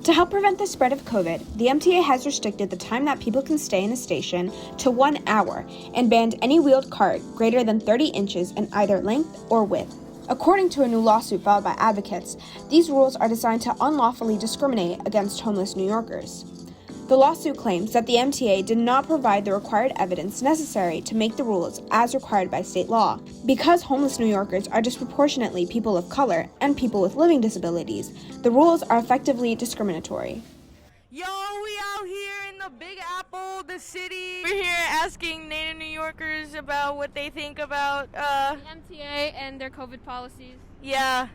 To help prevent the spread of COVID, the MTA has restricted the time that people can stay in a station to 1 hour and banned any wheeled cart greater than 30 inches in either length or width. According to a new lawsuit filed by advocates, these rules are designed to unlawfully discriminate against homeless New Yorkers. The lawsuit claims that the MTA did not provide the required evidence necessary to make the rules as required by state law. Because homeless New Yorkers are disproportionately people of color and people with living disabilities, the rules are effectively discriminatory. Yo, we out here in the Big Apple, the city. We're here asking Native New Yorkers about what they think about the MTA and their COVID policies. Yeah.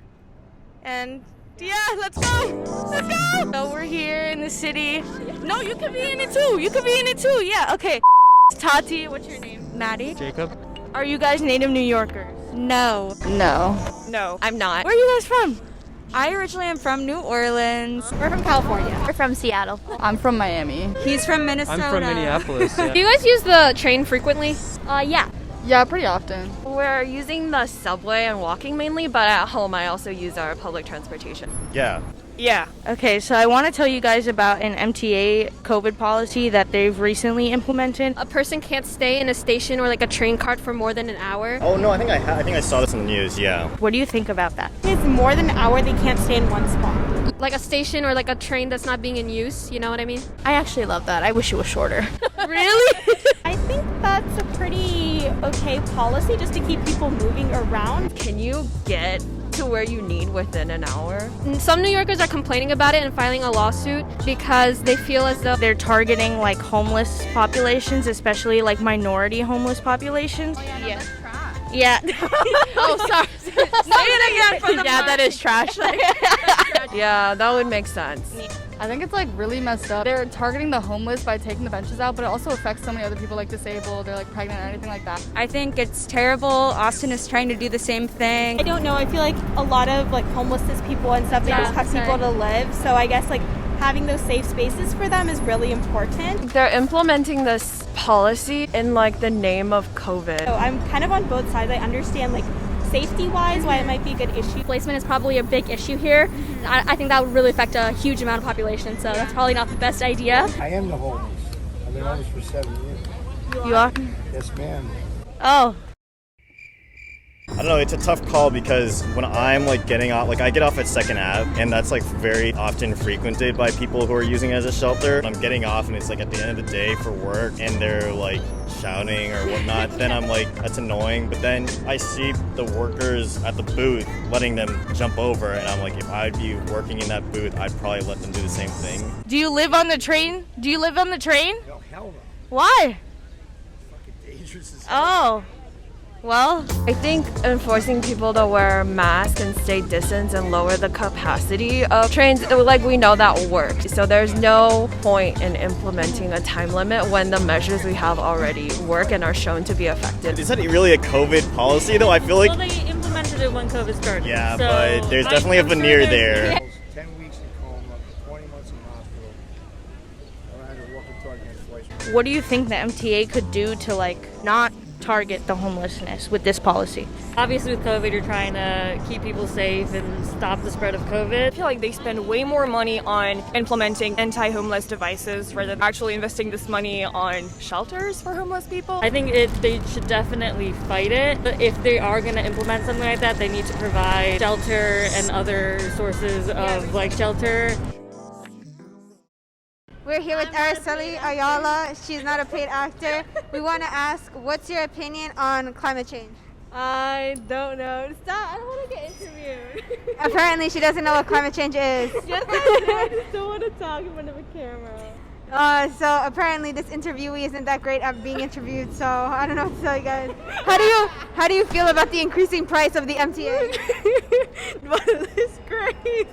And yeah, let's go. Let's go. So we're here in the city. No, you could be in it too. You could be in it too. Yeah, okay. Tati, what's your name? Maddie. Jacob. Are you guys Native New Yorkers? No, No, I'm not. Where are you guys from? I originally am from New Orleans. We're from California. We're from Seattle. I'm from Miami. He's from Minnesota. I'm from Minneapolis. Yeah. Do you guys use the train frequently? Yeah. Yeah, pretty often. We're using the subway and walking mainly, but at home I also use our public transportation. Yeah. Yeah. Okay, so I want to tell you guys about an MTA COVID policy that they've recently implemented. A person can't stay in a station or like a train cart for more than an hour. Oh no, I think I saw this in the news. Yeah. What do you think about that? It's more than an hour, they can't stay in one spot. Like a station or like a train that's not being in use, you know what I mean? I actually love that. I wish it was shorter. Really? I think that's a pretty okay policy just to keep people moving around. Can you get to where you need within an hour? Some New Yorkers are complaining about it and filing a lawsuit because they feel as though They're targeting like homeless populations, especially like minority homeless populations. yeah. Yeah. Oh, sorry. Say it again for the Yeah, that is trash. Yeah, that would make sense. I think it's like really messed up. They're targeting the homeless by taking the benches out, but it also affects so many other people like disabled or like pregnant or anything like that. I think it's terrible. Austin is trying to do the same thing. I don't know, I feel like a lot of like homelessness people and stuff, they just have people to live. So I guess like having those safe spaces for them is really important. They're implementing this policy in like the name of COVID. So I'm kind of on both sides. I understand like safety-wise why it might be a good issue. Placement is probably a big issue here. I think that would really affect a huge amount of population, so that's probably not the best idea. I am the homeless. I've been homeless for 7 years. You are? Yes, ma'am. Oh. I don't know. It's a tough call because when I'm like getting off, like I get off at 2nd Ave, and that's like very often frequented by people who are using it as a shelter. I'm getting off, and it's like at the end of the day for work, and they're like shouting or whatnot. Then I'm like, that's annoying. But then I see the workers at the booth letting them jump over, and I'm like, if I'd be working in that booth, I'd probably let them do the same thing. Do you live on the train? Do you live on the train? No, hell no. Why? Fucking dangerous as Oh. Well, I think enforcing people to wear masks and stay distance and lower the capacity of trains, like we know that works. So there's no point in implementing a time limit when the measures we have already work and are shown to be effective. Is that really a COVID policy though? I feel like, well, they implemented it when COVID started. yeah, so but there's definitely a veneer there. 10 weeks in coma, 20 months in hospital. I had to walk the talk against twice. What do you think the MTA could do to like not target the homelessness with this policy? Obviously with COVID, you're trying to keep people safe and stop the spread of COVID. I feel like they spend way more money on implementing anti-homeless devices rather than actually investing this money on shelters for homeless people. I think they should definitely fight it, but if they are going to implement something like that, they need to provide shelter and other sources of like shelter. We're here with Araceli Ayala. She's not a paid actor. We want to ask, what's your opinion on climate change? I don't know. Stop. I don't want to get interviewed. Apparently, she doesn't know what climate change is. Yes, I do. I just don't want to talk in front of a camera. So apparently, this interviewee isn't that great at being interviewed. So I don't know what to tell you guys. How do you feel about the increasing price of the MTA? But it's great.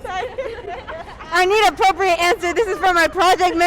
I need appropriate answer. This is for my project, man.